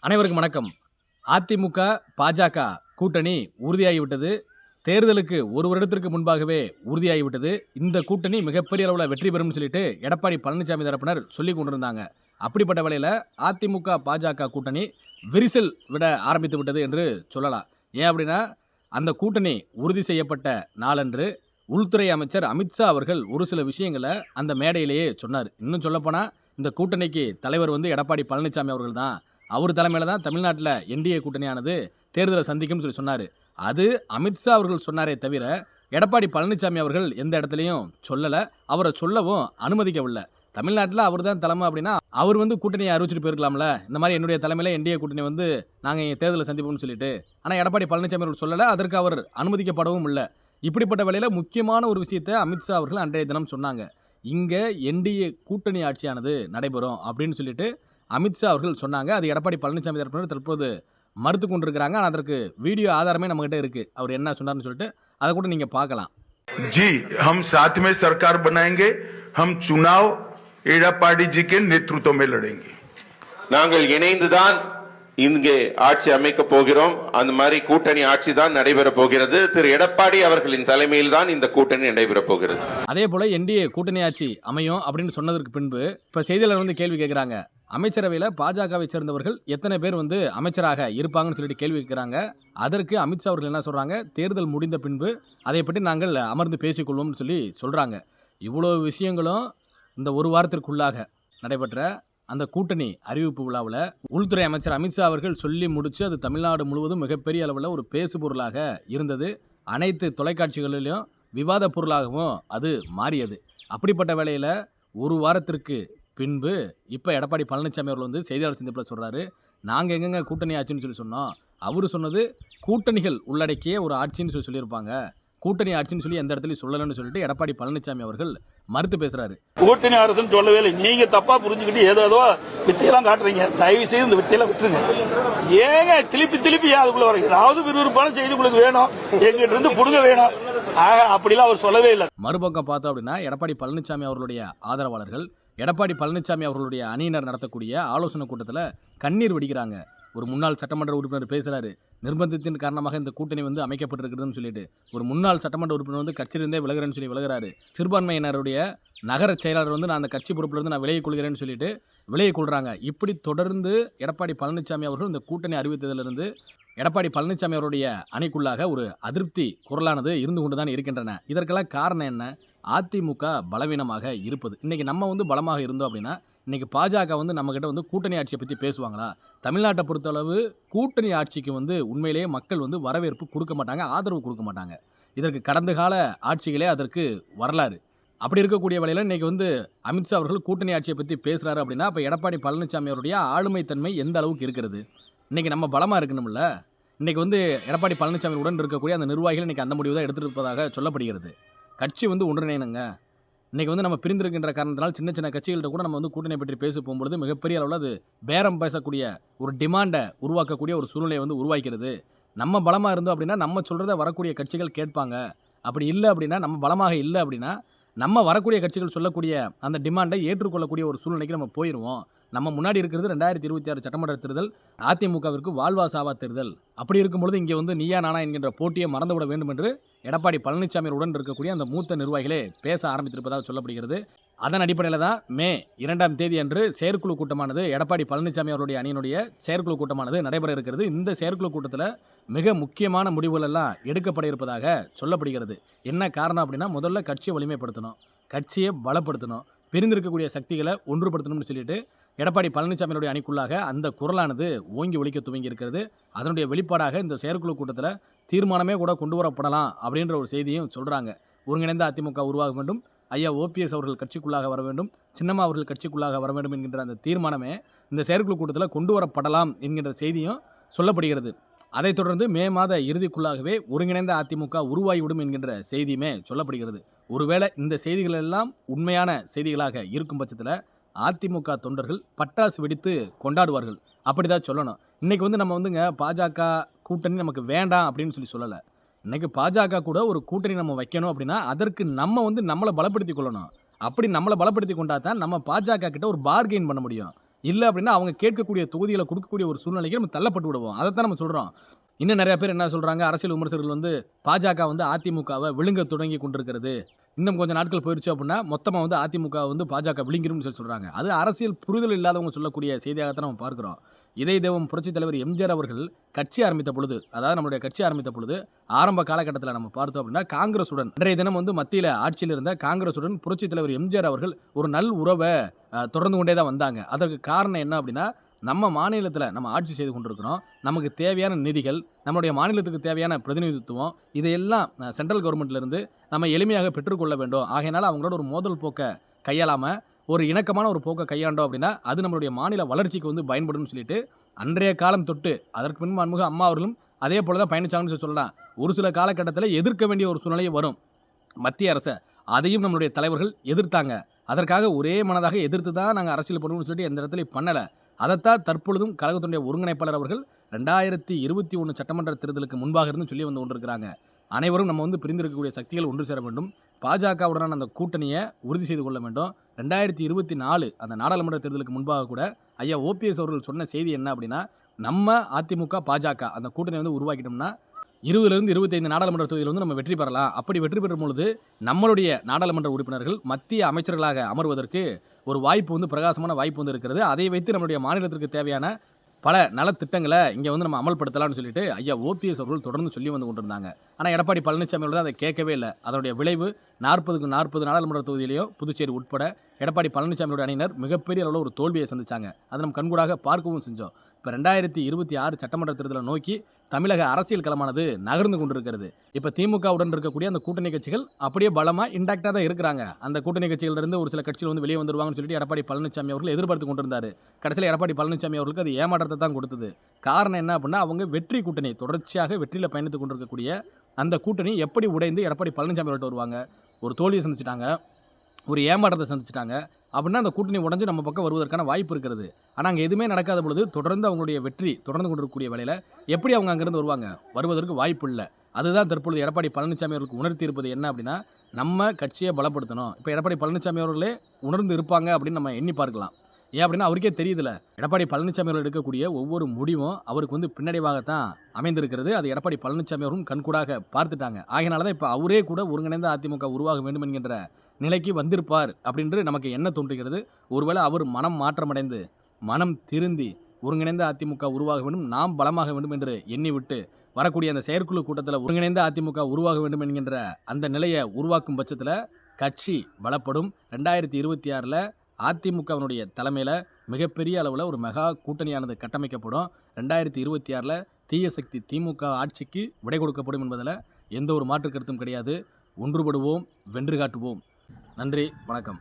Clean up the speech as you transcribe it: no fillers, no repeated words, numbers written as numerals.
அனைவருக்கும் வணக்கம். அதிமுக, பாஜக கூட்டணி உறுதியாகிவிட்டது. தேர்தலுக்கு ஒரு வருடத்திற்கு முன்பாகவே உறுதியாகிவிட்டது. இந்த கூட்டணி மிகப்பெரிய அளவில் வெற்றி பெறும்னு சொல்லிட்டு எடப்பாடி பழனிசாமி தரப்பினர் சொல்லிக் கொண்டிருந்தாங்க. அப்படிப்பட்ட வேளையில் அதிமுக, பாஜக கூட்டணி விரிசல் விட ஆரம்பித்து விட்டது என்று சொல்லலாம். ஏன் அப்படின்னா, அந்த கூட்டணி உறுதி செய்யப்பட்ட நாளன்று உள்துறை அமைச்சர் அமித்ஷா அவர்கள் ஒரு சில விஷயங்களை அந்த மேடையிலேயே சொன்னார். இன்னும் சொல்லப்போனால், இந்த கூட்டணிக்கு தலைவர் எடப்பாடி பழனிசாமி அவர்கள் தான். அவர் தலைமையில் தான் தமிழ்நாட்டில் என்டிஏ கூட்டணியானது தேர்தலை சந்திக்கும்னு சொல்லி சொன்னார். அது அமித்ஷா அவர்கள் சொன்னாரே தவிர, எடப்பாடி பழனிசாமி அவர்கள் எந்த இடத்துலையும் சொல்லலை. அவரை சொல்லவும் அனுமதிக்கவில்லை. தமிழ்நாட்டில் அவர் தான் தலைமை அப்படின்னா அவர் கூட்டணியை அறிவிச்சிட்டு போயிருக்கலாம்ல. இந்த மாதிரி என்னுடைய தலைமையில் என்டிஏ கூட்டணி நாங்கள் தேர்தலை சந்திப்போம்னு சொல்லிட்டு. ஆனால் எடப்பாடி பழனிசாமி அவர்கள் சொல்லலை. அதற்கு அவர் அனுமதிக்கப்படவும் இல்லை. இப்படிப்பட்ட வேளையில் முக்கியமான ஒரு விஷயத்தை அமித்ஷா அவர்கள் அன்றைய தினம் சொன்னாங்க. இங்கே என்டிஏ கூட்டணி ஆட்சியானது நடைபெறும் அப்படின்னு சொல்லிட்டு அமித்ஷா அவர்கள் சொன்னாங்க. அது எடப்பாடி பழனிசாமி தரப்பினர் தற்போது மறுத்து கொண்டிருக்கிறாங்க. ஆனால் அதற்கு வீடியோ ஆதாரமே நம்மகிட்ட இருக்கு. அவர் என்ன சொன்னார்னு சொல்லிட்டு அதை கூட நீங்க பார்க்கலாம். जी हम साथ में सरकार बनाएंगे. हम चुनाव एड़ापाड़ी जी के नेतृत्व में लड़ेंगे. நாங்கள் இணைந்துதான் இங்கே ஆட்சி அமைக்க போகிறோம். அந்த மாதிரி கூட்டணி ஆட்சி தான் நடைபெற போகிறது. திரு எடப்பாடி அவர்களின் தலைமையில் தான் இந்த கூட்டணி நடைபெற போகிறது. அதே போல என்டிஏ கூட்டணி ஆட்சி அமையும் அப்படின்னு சொன்னதற்கு பின்பு இப்ப செய்தியாளர் கேள்வி கேட்கிறாங்க. அமைச்சரவையில் பாஜகவை சேர்ந்தவர்கள் எத்தனை பேர் அமைச்சராக இருப்பாங்கன்னு சொல்லிட்டு கேள்வி கேட்கிறாங்க. அதற்கு அமித்ஷா அவர்கள் என்ன சொல்றாங்க, தேர்தல் முடிந்த பின்பு அதை பற்றி நாங்கள் அமர்ந்து பேசிக்கொள்வோம்னு சொல்லி சொல்றாங்க. இவ்வளவு விஷயங்களும் இந்த ஒரு வாரத்திற்குள்ளாக நடைபெற்ற அந்த கூட்டணி அறிவிப்பு விழாவில் உள்துறை அமைச்சர் அமித்ஷா அவர்கள் சொல்லி முடிச்சு அது தமிழ்நாடு முழுவதும் மிகப்பெரிய அளவில் ஒரு பேசு பொருளாக இருந்தது. அனைத்து தொலைக்காட்சிகளிலும் விவாத பொருளாகவும் அது மாறியது. அப்படிப்பட்ட வேளையில் ஒரு வாரத்திற்கு பின்பு இப்போ எடப்பாடி பழனிசாமி அவர்கள் செய்தியாளர் சந்திப்பில் சொல்கிறாரு, நாங்கள் எங்கெங்க கூட்டணி ஆட்சின்னு சொல்லி சொன்னோம். அவர் சொன்னது கூட்டணிகள் உள்ளடக்கிய ஒரு ஆட்சின்னு சொல்லியிருப்பாங்க. கூட்டணி ஆட்சின்னு சொல்லி எந்த இடத்துலையும் சொல்லலன்னு சொல்லிட்டு எடப்பாடி பழனிசாமி அவர்கள் மறுத்து பேசுறாரு. கூட்டணி அரசுன்னு சொல்லவே இல்லை. நீங்க தப்பா புரிஞ்சுக்கிட்டு ஏதோ வித்தையெல்லாம் காட்டுறீங்க. தயவு செய்து இந்த வித்தையெல்லாம் விட்டுருங்க. ஏங்க திருப்பி அதுக்குள்ள வர ஏதாவது விறுவிறுப்பான செய்தி உங்களுக்கு வேணும், எங்கிட்ட இருந்து புடுங்க வேணும். அப்படிலாம் அவர் சொல்லவே இல்லை. மறுபக்கம் பார்த்தோம் அப்படின்னா, எடப்பாடி பழனிசாமி அவர்களுடைய ஆதரவாளர்கள், எடப்பாடி பழனிசாமி அவர்களுடைய அணியினர் நடத்தக்கூடிய ஆலோசனை கூட்டத்தில் கண்ணீர் வடிக்கிறாங்க. ஒரு முன்னாள் சட்டமன்ற உறுப்பினர் பேசுறாரு, நிர்பந்தத்தின் காரணமாக இந்த கூட்டணி அமைக்கப்பட்டிருக்கிறதுன்னு சொல்லிட்டு. ஒரு முன்னாள் சட்டமன்ற உறுப்பினர் கட்சியிலிருந்தே விலகிறேன்னு சொல்லி விலகிறாரு. சிறுபான்மையினருடைய நகர செயலாளர் நான் அந்த கட்சி பொறுப்பிலிருந்து நான் விலகிக் கொள்கிறேன்னு சொல்லிட்டு விலகிக் கொள்றாங்க. இப்படி தொடர்ந்து எடப்பாடி பழனிசாமி அவர்கள் இந்த கூட்டணி அறிவித்ததிலிருந்து எடப்பாடி பழனிசாமி அவருடைய அணிக்குள்ளாக ஒரு அதிருப்தி குரலானது இருந்து கொண்டுதான் இருக்கின்றன. இதற்கெல்லாம் காரணம் என்ன? அதிமுக பலவீனமாக இருப்பது. இன்னைக்கு நம்ம பலமாக இருந்தோம் அப்படின்னா இன்னைக்கு பாஜக நம்ம கிட்ட கூட்டணி ஆட்சியை பற்றி பேசுவாங்களா? தமிழ்நாட்டை பொறுத்தளவு கூட்டணி ஆட்சிக்கு உண்மையிலேயே மக்கள் வரவேற்பு கொடுக்க மாட்டாங்க, ஆதரவு கொடுக்க மாட்டாங்க. இதற்கு கடந்த கால ஆட்சிகளே அதற்கு வரலாறு. அப்படி இருக்கக்கூடிய வேளையில் இன்னைக்கு அமித்ஷா அவர்கள் கூட்டணி ஆட்சியை பற்றி பேசுறாரு அப்படின்னா அப்போ எடப்பாடி பழனிசாமி அவருடைய ஆளுமைத்தன்மை எந்த அளவுக்கு இருக்கிறது? இன்னைக்கு நம்ம பலமாக இருக்கணும்ல. இன்னைக்கு எடப்பாடி பழனிசாமி உடன் இருக்கக்கூடிய அந்த நிர்வாகிகள் இன்னைக்கு அந்த முடிவு தான் எடுத்திருப்பதாக சொல்லப்படுகிறது. கட்சி ஒன்றிணைனுங்க. இன்றைக்கி நம்ம பிரிந்திருக்கின்ற காரணத்தினால் சின்ன சின்ன கட்சிகள்கிட்ட கூட நம்ம கூட்டணி பற்றி பேச போகும்பொழுது மிகப்பெரிய அளவில் அது பேரம் பேசக்கூடிய ஒரு டிமாண்டை உருவாக்கக்கூடிய ஒரு சூழ்நிலையை உருவாக்கிறது. நம்ம பலமாக இருந்தோம் அப்படின்னா நம்ம சொல்கிறத வரக்கூடிய கட்சிகள் கேட்பாங்க. அப்படி இல்லை அப்படின்னா, நம்ம பலமாக இல்லை அப்படின்னா நம்ம வரக்கூடிய கட்சிகள் சொல்லக்கூடிய அந்த டிமாண்டை ஏற்றுக்கொள்ளக்கூடிய ஒரு சூழ்நிலைக்கு நம்ம போயிடுவோம். நம்ம முன்னாடி இருக்கிறது 2026 சட்டமன்ற தேர்தல், அதிமுகவிற்கு வாழ்வா சாவா தேர்தல். அப்படி இருக்கும்பொழுது இங்கே நீயா நானா என்கின்ற போட்டியை மறந்துவிட வேண்டும் என்று எடப்பாடி பழனிசாமியுடன் இருக்கக்கூடிய அந்த மூத்த நிர்வாகிகளே பேச ஆரம்பித்திருப்பதாக சொல்லப்படுகிறது. அதன் அடிப்படையில் தான் மே 2ஆம் தேதி அன்று செயற்குழு கூட்டமானது, எடப்பாடி பழனிசாமி அவருடைய அணியினுடைய செயற்குழு கூட்டமானது நடைபெற இருக்கிறது. இந்த செயற்குழு கூட்டத்தில் மிக முக்கியமான முடிவுகள் எல்லாம் எடுக்கப்பட இருப்பதாக சொல்லப்படுகிறது. என்ன காரணம் அப்படின்னா, முதல்ல கட்சியை வலிமைப்படுத்தணும், கட்சியை பலப்படுத்தணும், பிரிந்திருக்கக்கூடிய சக்திகளை ஒன்றுபடுத்தணும்னு சொல்லிட்டு எடப்பாடி பழனிசாமியுடைய அணிக்குள்ளாக அந்த குரலானது ஓங்கி ஒலிக்க துவங்கி இருக்கிறது. அதனுடைய வெளிப்பாடாக இந்த செயற்குழு கூட்டத்தில் தீர்மானமே கூட கொண்டு வரப்படலாம் அப்படின்ற ஒரு செய்தியும் சொல்கிறாங்க. ஒருங்கிணைந்த அதிமுக உருவாக வேண்டும், ஐயா ஓபிஎஸ் அவர்கள் கட்சிக்குள்ளாக வர வேண்டும், சின்னம்மா அவர்கள் கட்சிக்குள்ளாக வர வேண்டும் என்கின்ற அந்த தீர்மானமே இந்த செயற்குழு கூட்டத்தில் கொண்டு வரப்படலாம் என்கின்ற செய்தியும் சொல்லப்படுகிறது. அதைத் தொடர்ந்து மே மாத இறுதிக்குள்ளாகவே ஒருங்கிணைந்த அதிமுக உருவாகிவிடும் என்கின்ற செய்தியுமே சொல்லப்படுகிறது. ஒருவேளை இந்த செய்திகள் எல்லாம் உண்மையான செய்திகளாக இருக்கும் பட்சத்தில் அதிமுக தொண்டர்கள் பட்டாசு வெடித்து கொண்டாடுவார்கள். அப்படிதான் சொல்லணும். இன்னைக்கு நம்ம பாஜக கூட்டணி நமக்கு வேண்டாம் அப்படின்னு சொல்லலை. இன்னைக்கு பாஜக கூட ஒரு கூட்டணி நம்ம வைக்கணும் அப்படின்னா அதற்கு நம்ம நம்மளை பலப்படுத்தி கொள்ளணும். அப்படி நம்மளை பலப்படுத்தி கொண்டா தான் நம்ம பாஜக கிட்ட ஒரு பார்கெயின் பண்ண முடியும். இல்லை அப்படின்னா அவங்க கேட்கக்கூடிய தொகுதிகளை கொடுக்கக்கூடிய ஒரு சூழ்நிலைக்கு நம்ம தள்ளப்பட்டு விடுவோம். அதைத்தான் நம்ம சொல்கிறோம். இன்னும் நிறைய பேர் என்ன சொல்கிறாங்க, அரசியல் விமர்சகர்கள் வந்து பாஜக வந்து அதிமுகவை விழுங்க தொடங்கி கொண்டிருக்கிறது, இன்னும் கொஞ்சம் நாட்கள் போயிடுச்சு அப்படின்னா மொத்தமாக வந்து அதிமுக வந்து பாஜக விழுங்கிரும்னு சொல்கிறாங்க. அது அரசியல் புரிதல் இல்லாதவங்க சொல்லக்கூடிய செய்தியாகத்தான் நம்ம பார்க்குறோம். இதய தெய்வம் புரட்சித் தலைவர் எம்ஜிஆர் அவர்கள் கட்சி ஆரம்பித்த பொழுது, அதாவது நம்மளுடைய கட்சி ஆரம்பித்த பொழுது ஆரம்ப காலகட்டத்தில் நம்ம பார்த்தோம் அப்படின்னா காங்கிரசுடன் இன்றைய தினம் வந்து மத்தியில் ஆட்சியில் இருந்த காங்கிரசுடன் புரட்சித் தலைவர் எம்ஜிஆர் அவர்கள் ஒரு நல் உறவை தொடர்ந்து கொண்டே தான் வந்தாங்க. அதற்கு காரணம் என்ன அப்படின்னா, நம்ம மாநிலத்தில் நம்ம ஆட்சி செய்து கொண்டிருக்கிறோம், நமக்கு தேவையான நிதிகள், நம்முடைய மாநிலத்துக்கு தேவையான பிரதிநிதித்துவம், இதையெல்லாம் சென்ட்ரல் கவர்மெண்ட்லேருந்து நம்ம எளிமையாக பெற்றுக்கொள்ள வேண்டும். ஆகையினால அவங்களோட ஒரு மோதல் போக்கை கையாளாமல் ஒரு இணக்கமான ஒரு போக்கை கையாண்டோம் அப்படின்னா அது நம்மளுடைய மாநில வளர்ச்சிக்கு வந்து பயன்படும் சொல்லிட்டு அன்றைய காலம் தொட்டு அதற்கு பின்பு அன்முக அம்மா அவர்களும் அதே போல தான் பயணிச்சாங்கன்னு சொல்லலாம். ஒரு சில காலகட்டத்தில் எதிர்க்க வேண்டிய ஒரு சூழ்நிலை வரும் மத்திய அரசை, அதையும் நம்மளுடைய தலைவர்கள் எதிர்த்தாங்க. அதற்காக ஒரே மனதாக எதிர்த்து தான் நாங்கள் அரசியல் பண்ணுவோம்னு சொல்லிட்டு எந்த இடத்துலையும் பண்ணலை. அதைத்தான் தற்பொழுதும் கழகத்தினுடைய ஒருங்கிணைப்பாளர் அவர்கள் 2021 சட்டமன்ற தேர்தலுக்கு முன்பாக இருந்து சொல்லி வந்து கொண்டிருக்கிறாங்க. அனைவரும் நம்ம வந்து பிரிந்திருக்கக்கூடிய சக்திகள் ஒன்று சேர வேண்டும், பாஜகவுடனான அந்த கூட்டணியை உறுதி செய்து கொள்ள வேண்டும். 2024 அந்த நாடாளுமன்ற தேர்தலுக்கு முன்பாக கூட ஐயா ஓபிஎஸ் அவர்கள் சொன்ன செய்தி என்ன அப்படின்னா, நம்ம அதிமுக பாஜக அந்த கூட்டணி வந்து உருவாக்கிட்டோம்னா 20லிருந்து 25 நாடாளுமன்ற தொகுதியில் வந்து நம்ம வெற்றி பெறலாம். அப்படி வெற்றி பெறும் பொழுது நம்மளுடைய நாடாளுமன்ற உறுப்பினர்கள் மத்திய அமைச்சர்களாக அமர்வதற்கு ஒரு வாய்ப்பு வந்து பிரகாசமான வாய்ப்பு வந்து இருக்கிறது. அதை வைத்து நம்மளுடைய மாநிலத்திற்கு தேவையான பல நலத்திட்டங்களை இங்கே வந்து நம்ம அமல்படுத்தலாம்னு சொல்லிட்டு ஐயா ஓபிஎஸ் அவர்கள் தொடர்ந்து சொல்லி வந்து கொண்டிருந்தாங்க. ஆனால் எடப்பாடி பழனிசாமி அவர்கள் அதை கேட்கவே இல்லை. அதனுடைய விளைவு 40க்கு 40 நாடாளுமன்ற தொகுதியிலையும் புதுச்சேரி உட்பட எடப்பாடி பழனிசாமியோட அணியினர் மிகப்பெரிய அளவில் ஒரு தோல்வியை சந்திச்சாங்க. அதை நம்ம கண்கூடாக பார்க்கவும் செஞ்சோம். இப்போ 2026 சட்டமன்ற தேர்தலை நோக்கி தமிழக அரசியல் களமானது நகர்ந்து கொண்டிருக்கிறது. இப்போ திமுகவுடன் இருக்கக்கூடிய அந்த கூட்டணி கட்சிகள் அப்படியே பலமாக இன்டாக்டாக தான் இருக்கிறாங்க. அந்த கூட்டணி கட்சிகளிலிருந்து ஒரு சில கட்சிகள் வந்து வெளியே வந்துருவாங்கன்னு சொல்லிட்டு எடப்பாடி பழனிசாமி அவர்கள் எதிர்பார்த்து கொண்டிருந்தார். கடைசியில் எடப்பாடி பழனிசாமி அவர்களுக்கு அது ஏமாற்றத்தை தான் கொடுத்தது. காரணம் என்ன அப்படின்னா, அவங்க வெற்றி கூட்டணி தொடர்ச்சியாக வெற்றியில் பயணித்து கொண்டிருக்கக்கூடிய அந்த கூட்டணி எப்படி உடைந்து எடப்பாடி பழனிசாமி அவர்கிட்ட வருவாங்க, ஒரு தோல்வியை சந்திச்சிட்டாங்க, ஒரு ஏமாற்றத்தை சந்திச்சிட்டாங்க அப்படின்னா அந்த கூட்டணி உடஞ்சு நம்ம பக்கம் வருவதற்கான வாய்ப்பு இருக்கிறது. ஆனால் அங்கே எதுவுமே நடக்காத பொழுது தொடர்ந்து அவங்களுடைய வெற்றி தொடர்ந்து கொண்டிருக்கக்கூடிய வேளையில் எப்படி அவங்க அங்கேருந்து வருவாங்க, வருவதற்கு வாய்ப்பு இல்லை. அதுதான் தற்பொழுது எடப்பாடி பழனிசாமி அவர்களுக்கு உணர்த்தி இருப்பது என்ன அப்படின்னா, நம்ம கட்சியை பலப்படுத்தணும். இப்போ எடப்பாடி பழனிசாமி அவர்களே உணர்ந்து இருப்பாங்க அப்படின்னு நம்ம எண்ணி பார்க்கலாம். ஏன் அப்படின்னா அவருக்கே தெரியுதுல, எடப்பாடி பழனிசாமி அவர்கள் எடுக்கக்கூடிய ஒவ்வொரு முடிவும் அவருக்கு வந்து பின்னடைவாகத்தான் அமைந்திருக்கிறது. அது எடப்பாடி பழனிசாமி அவரும் கண்கூடாக பார்த்துட்டாங்க. ஆகையினால தான் இப்போ அவரே கூட ஒருங்கிணைந்த அதிமுக உருவாக வேண்டும் என்கின்ற நிலைக்கு வந்திருப்பார் அப்படின்று நமக்கு என்ன தோன்றுகிறது. ஒருவேளை அவர் மனம் மாற்றமடைந்து மனம் திருந்தி ஒருங்கிணைந்த அதிமுக உருவாக வேண்டும், நாம் பலமாக வேண்டும் என்று எண்ணிவிட்டு வரக்கூடிய அந்த செயற்குழு கூட்டத்தில் ஒருங்கிணைந்த அதிமுக உருவாக வேண்டும் என்கின்ற அந்த நிலையை உருவாக்கும் பட்சத்தில் கட்சி பலப்படும். 2026 அதிமுகவினுடைய தலைமையில் மிகப்பெரிய அளவில் ஒரு மெகா கூட்டணியானது கட்டமைக்கப்படும். 2026 தீய சக்தி திமுக ஆட்சிக்கு விடை கொடுக்கப்படும் என்பதில் எந்த ஒரு மாற்று கருத்தும் கிடையாது. ஒன்றுபடுவோம், வென்று காட்டுவோம். நன்றி, வணக்கம்.